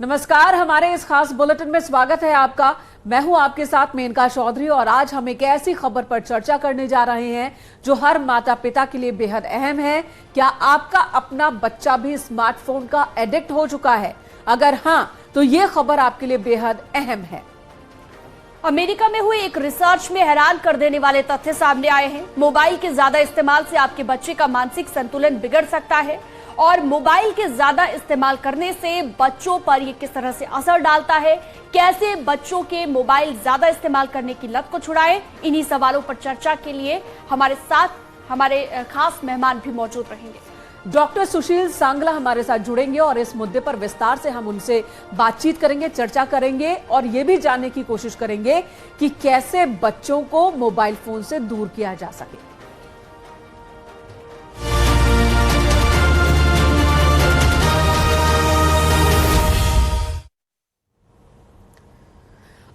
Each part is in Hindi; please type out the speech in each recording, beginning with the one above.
नमस्कार, हमारे इस खास बुलेटिन में स्वागत है आपका। मैं हूं आपके साथ मेनका चौधरी और आज हम एक ऐसी खबर पर चर्चा करने जा रहे हैं जो हर माता पिता के लिए बेहद अहम है। क्या आपका अपना बच्चा भी स्मार्टफोन का एडिक्ट हो चुका है? अगर हां, तो यह खबर आपके लिए बेहद अहम है। अमेरिका में हुई एक रिसर्च में हैरान कर देने वाले तथ्य सामने आए हैं। मोबाइल के ज्यादा इस्तेमाल से आपके बच्चे का मानसिक संतुलन बिगड़ सकता है और मोबाइल के ज्यादा इस्तेमाल करने से बच्चों पर यह किस तरह से असर डालता है, कैसे बच्चों के मोबाइल ज्यादा इस्तेमाल करने की लत को छुड़ाएं, इन्हीं सवालों पर चर्चा के लिए हमारे साथ हमारे खास मेहमान भी मौजूद रहेंगे। डॉक्टर सुशील सांगला हमारे साथ जुड़ेंगे और इस मुद्दे पर विस्तार से हम उनसे बातचीत करेंगे, चर्चा करेंगे और यह भी जानने की कोशिश करेंगे कि कैसे बच्चों को मोबाइल फोन से दूर किया जा सके।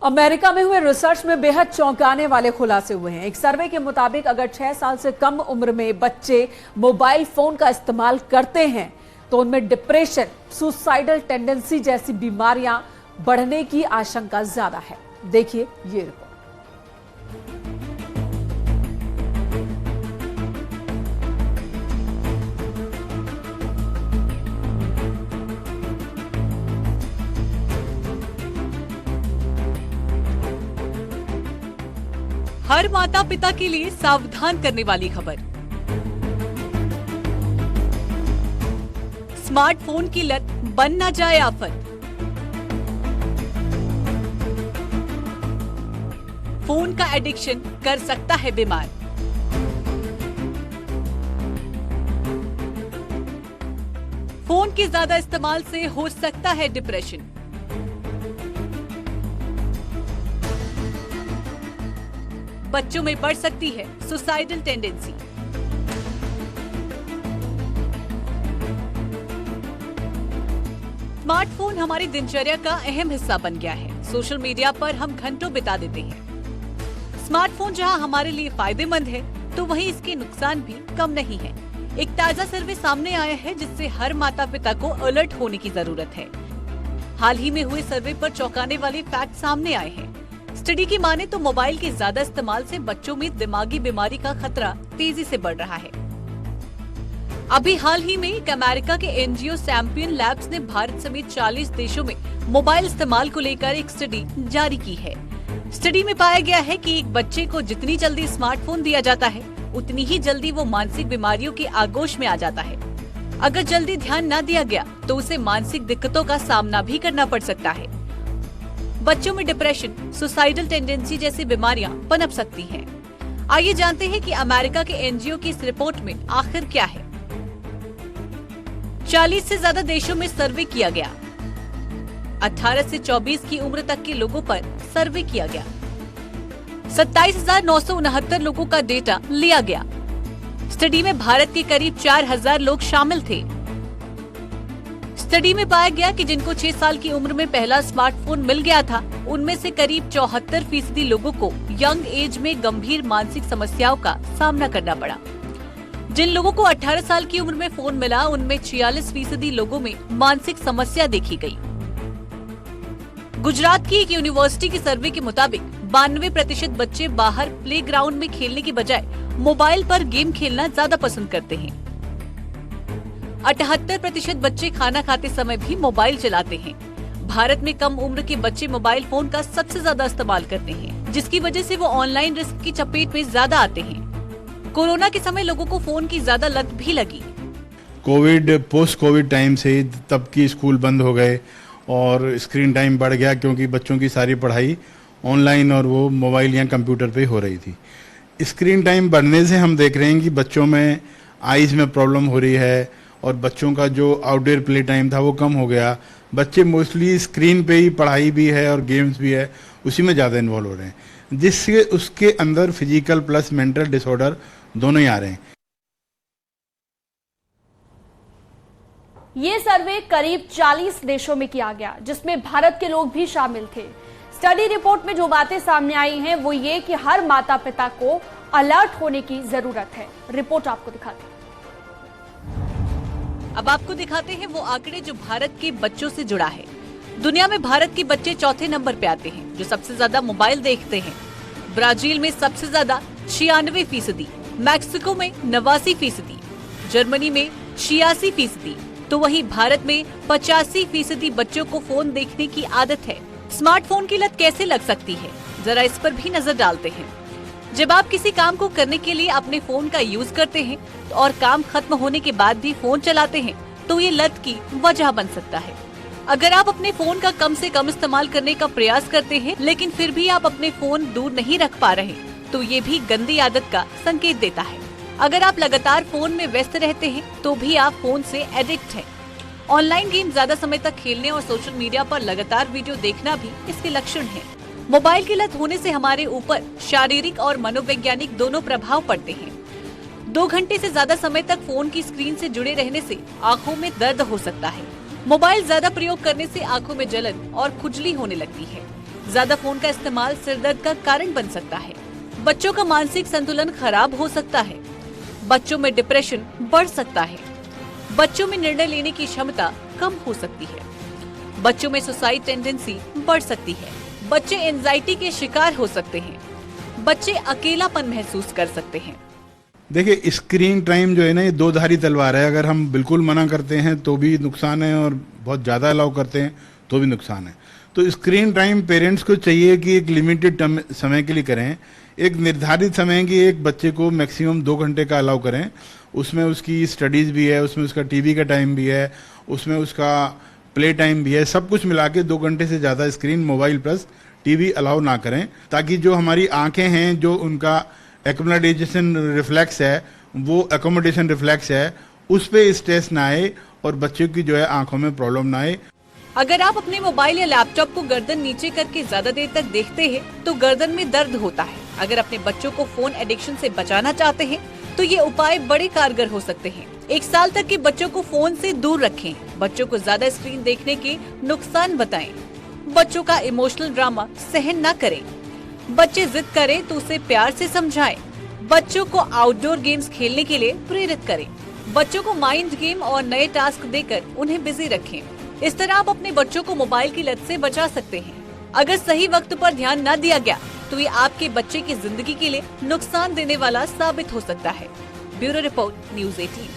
अमेरिका में हुए रिसर्च में बेहद चौंकाने वाले खुलासे हुए हैं। एक सर्वे के मुताबिक अगर 6 साल से कम उम्र में बच्चे मोबाइल फोन का इस्तेमाल करते हैं तो उनमें डिप्रेशन, सुसाइडल टेंडेंसी जैसी बीमारियां बढ़ने की आशंका ज्यादा है। देखिए ये रिपोर्ट। हर माता पिता के लिए सावधान करने वाली खबर। स्मार्टफोन की लत बन ना जाए आफत। फोन का एडिक्शन कर सकता है बीमार। फोन के ज्यादा इस्तेमाल से हो सकता है डिप्रेशन। बच्चों में बढ़ सकती है सुसाइडल टेंडेंसी। स्मार्टफोन हमारी दिनचर्या का अहम हिस्सा बन गया है। सोशल मीडिया पर हम घंटों बिता देते हैं। स्मार्टफोन जहां हमारे लिए फायदेमंद है, तो वहीं इसके नुकसान भी कम नहीं है। एक ताजा सर्वे सामने आया है जिससे हर माता पिता को अलर्ट होने की जरूरत है। हाल ही में हुए सर्वे पर चौंकाने वाले फैक्ट सामने आए हैं। स्टडी की माने तो मोबाइल के ज्यादा इस्तेमाल से बच्चों में दिमागी बीमारी का खतरा तेजी से बढ़ रहा है। अभी हाल ही में एक अमेरिका के एनजीओ चैंपियन लैब्स ने भारत समेत 40 देशों में मोबाइल इस्तेमाल को लेकर एक स्टडी जारी की है। स्टडी में पाया गया है कि एक बच्चे को जितनी जल्दी स्मार्टफोन दिया जाता है, उतनी ही जल्दी वो मानसिक बीमारियों के आगोश में आ जाता है। अगर जल्दी ध्यान न दिया गया तो उसे मानसिक दिक्कतों का सामना भी करना पड़ सकता है। बच्चों में डिप्रेशन, सुसाइडल टेंडेंसी जैसी बीमारियां पनप सकती हैं। आइए जानते हैं कि अमेरिका के एनजीओ की इस रिपोर्ट में आखिर क्या है। 40 से ज्यादा देशों में सर्वे किया गया। 18 से 24 की उम्र तक के लोगों पर सर्वे किया गया। 27,969 लोगों का डेटा लिया गया। स्टडी में भारत के करीब 4,000 लोग शामिल थे। स्टडी में पाया गया कि जिनको 6 साल की उम्र में पहला स्मार्टफोन मिल गया था, उनमें से करीब 74% लोगों को यंग एज में गंभीर मानसिक समस्याओं का सामना करना पड़ा। जिन लोगों को 18 साल की उम्र में फोन मिला, उनमें 46% लोगों में मानसिक समस्या देखी गई। गुजरात की एक यूनिवर्सिटी की सर्वे के मुताबिक 92% बच्चे बाहर प्लेग्राउंड में खेलने की बजाय मोबाइल पर गेम खेलना ज्यादा पसंद करते हैं। 78% बच्चे खाना खाते समय भी मोबाइल चलाते हैं। भारत में कम उम्र के बच्चे मोबाइल फोन का सबसे ज्यादा इस्तेमाल करते हैं, जिसकी वजह से वो ऑनलाइन रिस्क की चपेट में ज्यादा आते हैं। कोरोना के समय लोगों को फोन की ज्यादा लत भी लगी। पोस्ट कोविड टाइम से तब की स्कूल बंद हो गए और स्क्रीन टाइम बढ़ गया, क्योंकि बच्चों की सारी पढ़ाई ऑनलाइन और वो मोबाइल या कंप्यूटर पे हो रही थी। स्क्रीन टाइम बढ़ने से हम देख रहे हैं कि बच्चों में आईज में प्रॉब्लम हो रही है और बच्चों का जो आउटडोर प्ले टाइम था वो कम हो गया। बच्चे मोस्टली स्क्रीन पे ही, पढ़ाई भी है और गेम्स भी है, उसी में ज़्यादा इन्वॉल्व हो रहे हैं, जिससे उसके अंदर फिजिकल प्लस मेंटल डिसऑर्डर दोनों ही आ रहे हैं। ये सर्वे करीब 40 देशों में किया गया, जिसमें भारत के लोग भी शामिल थे। स्टडी रिपोर्ट में जो बातें सामने आई हैं वो ये कि हर माता पिता को अलर्ट होने की जरूरत है। रिपोर्ट आपको दिखाते हैं। अब आपको दिखाते हैं वो आंकड़े जो भारत के बच्चों से जुड़ा है। दुनिया में भारत के बच्चे चौथे नंबर पे आते हैं जो सबसे ज्यादा मोबाइल देखते हैं। ब्राजील में सबसे ज्यादा 96%, मैक्सिको में 89%, जर्मनी में 86%, तो वहीं भारत में 85% बच्चों को फोन देखने की आदत है। स्मार्टफोन की लत कैसे लग सकती है, जरा इस पर भी नजर डालते हैं। जब आप किसी काम को करने के लिए अपने फोन का यूज करते हैं और काम खत्म होने के बाद भी फोन चलाते हैं तो ये लत की वजह बन सकता है। अगर आप अपने फोन का कम से कम इस्तेमाल करने का प्रयास करते हैं लेकिन फिर भी आप अपने फोन दूर नहीं रख पा रहे तो ये भी गंदी आदत का संकेत देता है। अगर आप लगातार फोन में व्यस्त रहते हैं तो भी आप फोन से एडिक्ट हैं। ऑनलाइन गेम ज्यादा समय तक खेलने और सोशल मीडिया पर लगातार वीडियो देखना भी इसके लक्षण हैं। मोबाइल की लत होने से हमारे ऊपर शारीरिक और मनोवैज्ञानिक दोनों प्रभाव पड़ते हैं। 2 घंटे से ज्यादा समय तक फोन की स्क्रीन से जुड़े रहने से आंखों में दर्द हो सकता है। मोबाइल ज्यादा प्रयोग करने से आंखों में जलन और खुजली होने लगती है। ज्यादा फोन का इस्तेमाल सिर दर्द का कारण बन सकता है। बच्चों का मानसिक संतुलन खराब हो सकता है। बच्चों में डिप्रेशन बढ़ सकता है। बच्चों में निर्णय लेने की क्षमता कम हो सकती है। बच्चों में सुसाइड टेंडेंसी बढ़ सकती है। बच्चे एंजाइटी के शिकार हो सकते हैं। बच्चे अकेलापन महसूस कर सकते हैं। देखिए, स्क्रीन टाइम जो है ना, ये दो धारी तलवार है। अगर हम बिल्कुल मना करते हैं तो भी नुकसान है और बहुत ज़्यादा अलाउ करते हैं तो भी नुकसान है। तो स्क्रीन टाइम पेरेंट्स को चाहिए कि एक लिमिटेड समय के लिए करें। एक निर्धारित समय की एक बच्चे को मैक्सिमम 2 घंटे का अलाउ करें। उसमें उसकी स्टडीज़ भी है, उसमें उसका टीवी का टाइम भी है, उसमें उसका प्ले टाइम भी है। सब कुछ मिला के 2 घंटे से ज़्यादा screen, mobile plus TV allow ना करें, ताकि जो हमारी आंखें हैं, जो उनका एक्कोमोडेशन रिफ्लेक्स है, वो एकोमोडेशन रिफ्लेक्स है, उस पे स्ट्रेस ना आए और बच्चों की जो है आंखों में प्रॉब्लम ना आए। अगर आप अपने मोबाइल या लैपटॉप को गर्दन नीचे करके ज्यादा देर तक देखते हैं तो गर्दन में दर्द होता है। अगर अपने बच्चों को फोन एडिक्शन से बचाना चाहते हैं तो ये उपाय बड़े कारगर हो सकते हैं। 1 साल तक के बच्चों को फोन से दूर रखें। बच्चों को ज्यादा स्क्रीन देखने के नुकसान बताएं। बच्चों का इमोशनल ड्रामा सहन न करें। बच्चे जिद करें तो उसे प्यार से समझाएं। बच्चों को आउटडोर गेम्स खेलने के लिए प्रेरित करें। बच्चों को माइंड गेम और नए टास्क देकर उन्हें बिजी रखें। इस तरह आप अपने बच्चों को मोबाइल की लत से बचा सकते हैं। अगर सही वक्त पर ध्यान न दिया गया तो ये आपके बच्चे की जिंदगी के लिए नुकसान देने वाला साबित हो सकता है। Bureau report, news 18।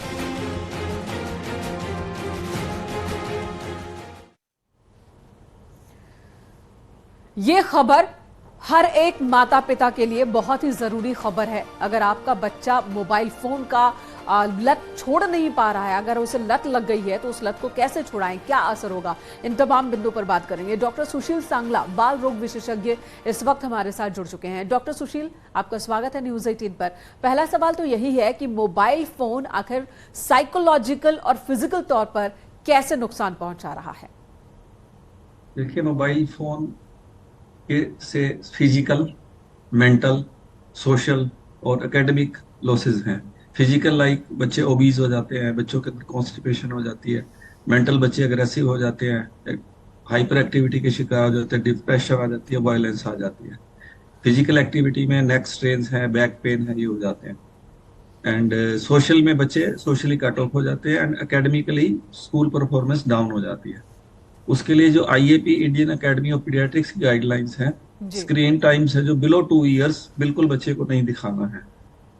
ये खबर हर एक माता पिता के लिए बहुत ही जरूरी खबर है। अगर आपका बच्चा मोबाइल फोन का लत छोड़ नहीं पा रहा है, अगर उसे लत लग गई है तो उस लत को कैसे छुड़ाएं, क्या असर होगा, इन तमाम बिंदु पर बात करेंगे। डॉक्टर सुशील सांगला, बाल रोग विशेषज्ञ, इस वक्त हमारे साथ जुड़ चुके हैं। डॉक्टर सुशील, आपका स्वागत है न्यूज़ 18 पर। पहला सवाल तो यही है कि मोबाइल फोन आखिर साइकोलॉजिकल और फिजिकल तौर पर कैसे नुकसान पहुंचा रहा है? देखिए, मोबाइल फोन से फिजिकल, मेंटल, सोशल और एकेडमिक लॉसेस हैं। फिजिकल लाइक बच्चे ओबीज हो जाते हैं, बच्चों के अंदर कॉन्स्टिपेशन हो जाती है। मेंटल, बच्चे अग्रेसिव हो जाते हैं, हाइपर एक्टिविटी के शिकार हो जाते हैं, डिप्रेशन आ जाती है, वायलेंस आ जाती है। फिजिकल एक्टिविटी में नेक स्ट्रेन्स हैं, बैक पेन है, ये हो जाते हैं। एंड सोशल में बच्चे सोशली कट ऑफ हो जाते हैं and academically school performance down हो जाती है। उसके लिए जो IAP, Indian academy of paediatrics की गाइडलाइंस हैं, स्क्रीन टाइम्स है जो बिलो 2 इयर्स बिल्कुल बच्चे को नहीं दिखाना है।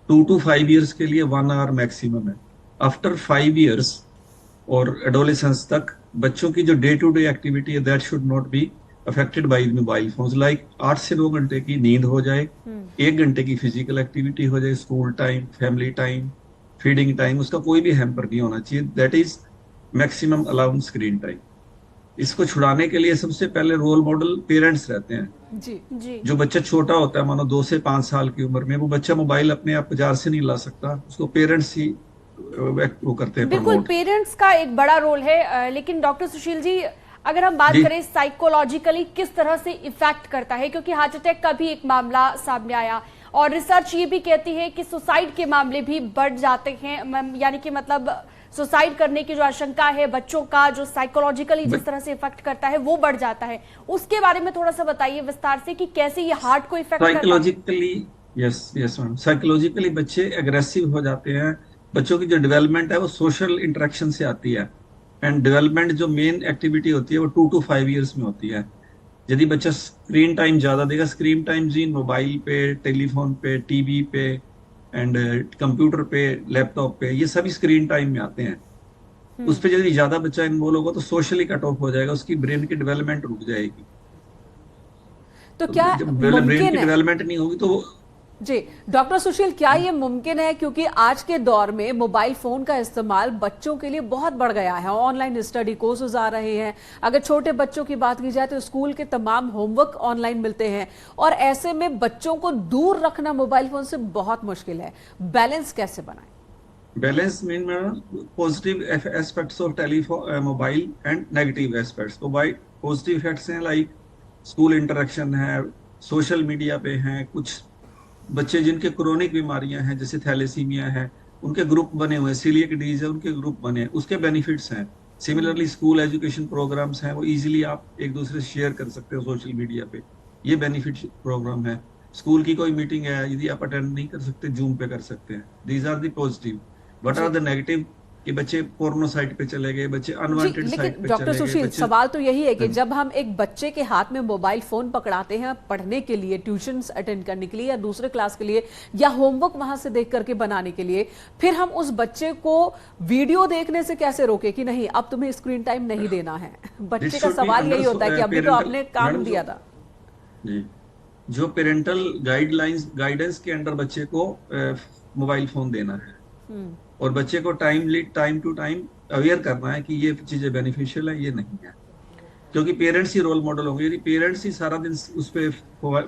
2 to 5 इयर्स के लिए 1 आवर मैक्सिमम है। आफ्टर 5 इयर्स और एडोलेसेंस तक बच्चों की जो डे टू डे एक्टिविटी है that should not be affected by mobile phones. Like 8 से 9 घंटे की नींद हो जाए, 1 घंटे की फिजिकल एक्टिविटी हो जाए, school time, family time, feeding time, उसका कोई भी हैम्पर नहीं होना चाहिए। That is maximum allowed screen time. इसको छुड़ाने के लिए सबसे पहले रोल मॉडल पेरेंट्स रहते हैं। जी। जो बच्चा छोटा होता है, मानो 2 से 5 साल की उम्र में, वो बच्चा मोबाइल अपने आप बाजार से नहीं ला सकता, उसको पेरेंट्स ही वो करते हैं। बिल्कुल, पेरेंट्स का एक बड़ा रोल है। लेकिन डॉक्टर सुशील जी, अगर हम बात करें साइकोलॉजिकली किस तरह से इफेक्ट करता है, क्योंकि हार्ट अटैक का भी एक मामला सामने आया और रिसर्च ये भी कहती है कि सुसाइड के मामले भी बढ़ जाते हैं। यानी कि मतलब सुसाइड करने की जो आशंका है, बच्चों का जो साइकोलॉजिकली जिस तरह से इफेक्ट करता है वो बढ़ जाता है। उसके बारे में थोड़ा सा बताइए विस्तार से कि कैसे ये हार्ट को इफेक्ट करता है। साइकोलॉजिकली, यस मैम, साइकोलॉजिकली बच्चे एग्रेसिव हो जाते हैं। बच्चों की जो डेवलपमेंट है वो सोशल इंटरेक्शन से आती है। एंड डेवलपमेंट जो मेन एक्टिविटी होती है वो 2 to 5 ईयर्स में होती है। यदि बच्चा स्क्रीन टाइम ज्यादा देगा, स्क्रीन टाइम जी मोबाइल पे, टेलीफोन पे, टीवी पे एंड कंप्यूटर पे, लैपटॉप पे, ये सभी स्क्रीन टाइम में आते हैं। उस पे यदि ज्यादा बच्चा इन्वॉल्व होगा तो सोशली कट ऑफ हो जाएगा, उसकी ब्रेन की डेवलपमेंट रुक जाएगी। तो क्या जब ब्रेन मुमकिन की है डेवलपमेंट नहीं होगी तो जी डॉक्टर सुशील, क्या ये मुमकिन है, क्योंकि आज के दौर में मोबाइल फोन का इस्तेमाल बच्चों के लिए बहुत बढ़ गया है, ऑनलाइन स्टडी कोर्सेज आ रहे हैं, अगर छोटे बच्चों की बात की जाए तो स्कूल के तमाम होमवर्क ऑनलाइन मिलते हैं, और ऐसे में बच्चों को दूर रखना मोबाइल फोन से बहुत मुश्किल है, बैलेंस कैसे बनाएं? Balance mean positive aspects of telephone mobile and negative aspects. तो बाई पॉजिटिव इफेक्ट्स हैं लाइक स्कूल इंटरेक्शन है, सोशल मीडिया पे हैं, कुछ बच्चे जिनके क्रोनिक बीमारियां हैं जैसे थैलेसीमिया है, उनके ग्रुप बने हुए हैं, सीलियक डिजीज है, उनके ग्रुप बने हैं, उसके बेनिफिट्स हैं। सिमिलरली स्कूल एजुकेशन प्रोग्राम्स हैं, वो इजीली आप एक दूसरे से शेयर कर सकते हो सोशल मीडिया पे, ये बेनिफिट प्रोग्राम है। स्कूल की कोई मीटिंग है, यदि आप अटेंड नहीं कर सकते, जूम पे कर सकते हैं। These are the positive. What are the negative? कि बच्चे पोर्नो साइट पे चले गए, बच्चे अनवांटेड साइट पे लेकिन डॉक्टर चले सुशील, गए। सवाल तो यही है कि जब हम एक बच्चे के हाथ में मोबाइल फोन पकड़ाते हैं पढ़ने के लिए, ट्यूशंस अटेंड करने के लिए, या दूसरे क्लास के लिए, या होमवर्क वहां से देख करके बनाने के लिए, फिर हम उस बच्चे को वीडियो देखने से कैसे रोके कि नहीं अब तुम्हें स्क्रीन टाइम नहीं देना है? बच्चे का सवाल यही होता है कि अभी तो आपने काम दिया था जी। जो पेरेंटल गाइडेंस के अंडर बच्चे को मोबाइल फोन देना है, और बच्चे को टाइम टू टाइम अवेयर करना है कि ये चीजें बेनिफिशियल है, ये नहीं है, क्योंकि पेरेंट्स ही रोल मॉडल होंगे। यदि पेरेंट्स ही सारा दिन उस पे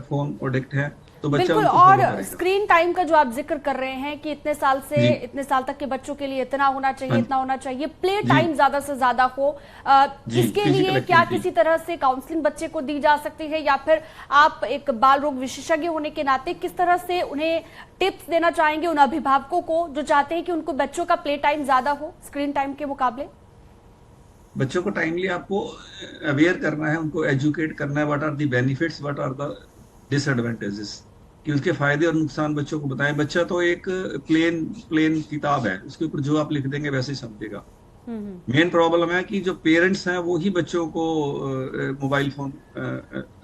फोन एडिक्ट है तो बच्चा बिल्कुल। उनको और follow करेगा। स्क्रीन टाइम का जो आप जिक्र कर रहे हैं कि इतने साल से जी। इतने साल तक के बच्चों के लिए इतना होना चाहिए, हाँ। इतना होना चाहिए, प्ले जी। टाइम ज्यादा से ज्यादा हो, जी, इसके physical लिए क्या activity। किसी तरह से काउंसलिंग बच्चे को दी जा सकती है, या फिर आप एक बाल रोग विशेषज्ञ होने के नाते किस तरह से उन्हें टिप्स देना चाहेंगे उन अभिभावकों को जो चाहते हैं कि उनको बच्चों का प्ले टाइम ज्यादा हो स्क्रीन टाइम के मुकाबले? बच्चों को टाइमली आपको अवेयर करना है, उनको एजुकेट करना है, what are the benefits, what are the disadvantages, कि उसके फायदे और नुकसान बच्चों को बताएं। बच्चा तो एक प्लेन किताब है, उसके ऊपर जो आप लिख देंगे वैसे ही समझेगा। मेन प्रॉब्लम है कि जो पेरेंट्स हैं वो ही बच्चों को मोबाइल फोन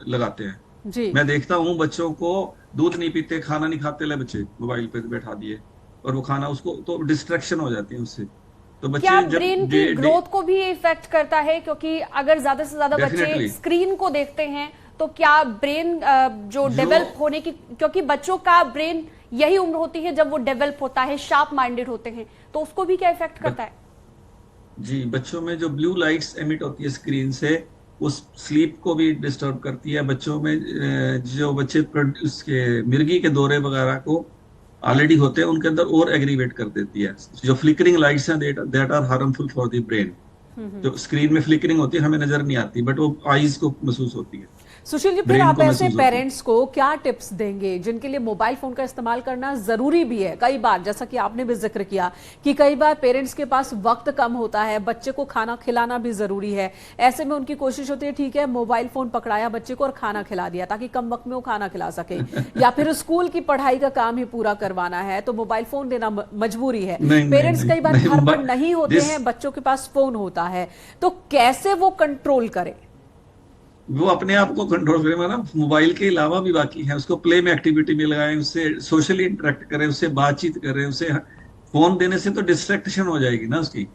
लगाते हैं। जी। मैं देखता हूँ बच्चों को दूध नहीं पीते, खाना नहीं खाते, ले बच्चे मोबाइल पे बैठा दिए, और वो खाना उसको तो डिस्ट्रैक्शन हो जाती है उससे। तो बच्चे क्या जब ब्रेन की ग्रोथ को भी इफेक्ट करता है? क्योंकि अगर ज्यादा से ज्यादा बच्चे Definitely। स्क्रीन को देखते हैं तो क्या ब्रेन जो डेवलप होने की, क्योंकि बच्चों का ब्रेन यही उम्र होती है जब वो डेवलप होता है, शार्प माइंडेड होते हैं, तो उसको भी क्या इफेक्ट करता है? जी, बच्चों में जो ब्लू लाइट्स एमिट होती है स्क्रीन से, उस स्लीप को भी डिस्टर्ब करती है। बच्चों में जो बच्चे उसके मिर्गी के दौरे वगैरह को ऑलरेडी होते हैं, उनके अंदर और एग्रीवेट कर देती है। जो फ्लिकरिंग लाइट्स हैं that are harmful for the brain. जो स्क्रीन में फ्लिकरिंग होती है हमें नजर नहीं आती, बट वो आईज को महसूस होती है। सुशील जी, फिर ब्रेन आप को ऐसे महसूस होता है। पेरेंट्स को क्या टिप्स देंगे जिनके लिए मोबाइल फोन का इस्तेमाल करना जरूरी भी है? कई बार, जैसा कि आपने भी जिक्र किया कि कई बार पेरेंट्स के पास वक्त कम होता है, बच्चे को खाना खिलाना भी जरूरी है, ऐसे में उनकी कोशिश होती है ठीक है मोबाइल फोन पकड़ाया बच्चे को और खाना खिला दिया ताकि कम वक्त में वो खाना खिला सके, या फिर स्कूल की पढ़ाई का काम ही पूरा करवाना है तो मोबाइल फोन देना मजबूरी है। पेरेंट्स कई बार घर पर नहीं होते हैं, बच्चों के पास फोन होता है, तो कैसे वो कंट्रोल करें? वो अपने आप को कंट्रोल करें, ना मोबाइल के अलावा भी बाकी है, उसको प्ले में एक्टिविटी में लगाएं, उससे सोशली इंटरेक्ट करें, उससे बातचीत करें। उसे फोन देने से तो डिस्ट्रैक्शन हो जाएगी ना उसकी।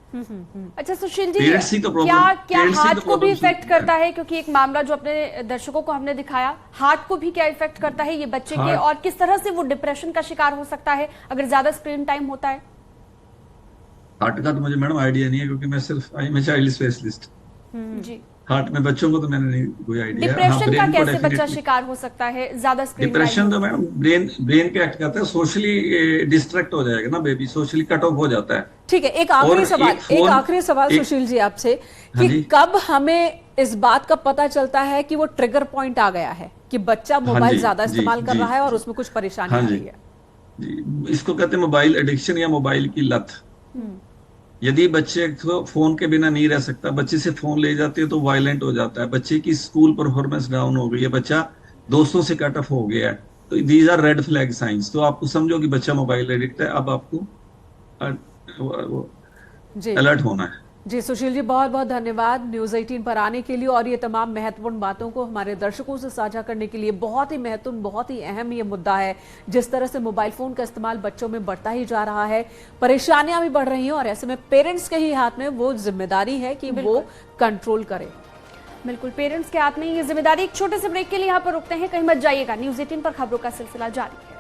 अच्छा सुशील जी, Parents ही तो problem- क्या parents ही हार्ट तो को भी problem इफेक्ट सुनते हैं। करता है? क्योंकि एक मामला जो अपने दर्शकों को हमने दिखाया, हार्ट को भी क्या इफेक्ट करता है ये बच्चे के, Heart- और किस तरह से वो डिप्रेशन का शिकार हो सकता है अगर ज्यादा स्क्रीन टाइम होता है? हार्ट का तो मुझे मैडम आइडिया नहीं है, क्योंकि मैं सिर्फ आई एम चाइल्ड स्पेशलिस्ट। जी। हार्ट में बच्चों को तो मैंने नहीं कोई आइडिया। डिप्रेशन का कैसे बच्चा शिकार हो सकता है ज्यादा स्क्रीन टाइम? डिप्रेशन तो मैडम ब्रेन पे एक्ट करता है, सोशली डिस्ट्रैक्ट हो जाएगा ना बेबी, सोशली कट ऑफ हो जाता है। ठीक है, एक आखिरी सवाल, एक सुशील जी आपसे हाँ कि जी। कब हमें इस बात का पता चलता है कि वो ट्रिगर पॉइंट आ गया है कि बच्चा मोबाइल जी, ज्यादा जी, इस्तेमाल कर जी। रहा है और उसमें कुछ परेशानी हाँ आ जी। रही है? जी, इसको कहते हैं मोबाइल एडिक्शन या मोबाइल की लत। यदि बच्चे को फोन के बिना नहीं रह सकता, बच्चे से फोन ले जाते हैं तो वायलेंट हो जाता है, बच्चे की स्कूल परफॉर्मेंस डाउन हो गई है, बच्चा दोस्तों से कट ऑफ हो गया है, तो these are red flag signs. तो आपको समझो कि बच्चा मोबाइल एडिक्ट है, अब आपको जी। अलर्ट होना है। जी सुशील जी, बहुत बहुत धन्यवाद न्यूज 18 पर आने के लिए और ये तमाम महत्वपूर्ण बातों को हमारे दर्शकों से साझा करने के लिए। बहुत ही महत्वपूर्ण, बहुत ही अहम ये मुद्दा है, जिस तरह से मोबाइल फोन का इस्तेमाल बच्चों में बढ़ता ही जा रहा है, परेशानियां भी बढ़ रही हैं और ऐसे में पेरेंट्स के ही हाथ में वो जिम्मेदारी है कि वो कंट्रोल करे। बिल्कुल, पेरेंट्स के हाथ में ये जिम्मेदारी। एक छोटे से ब्रेक के लिए यहाँ पर रुकते हैं, कहीं मत जाइएगा। न्यूज 18 पर खबरों का सिलसिला जारी है।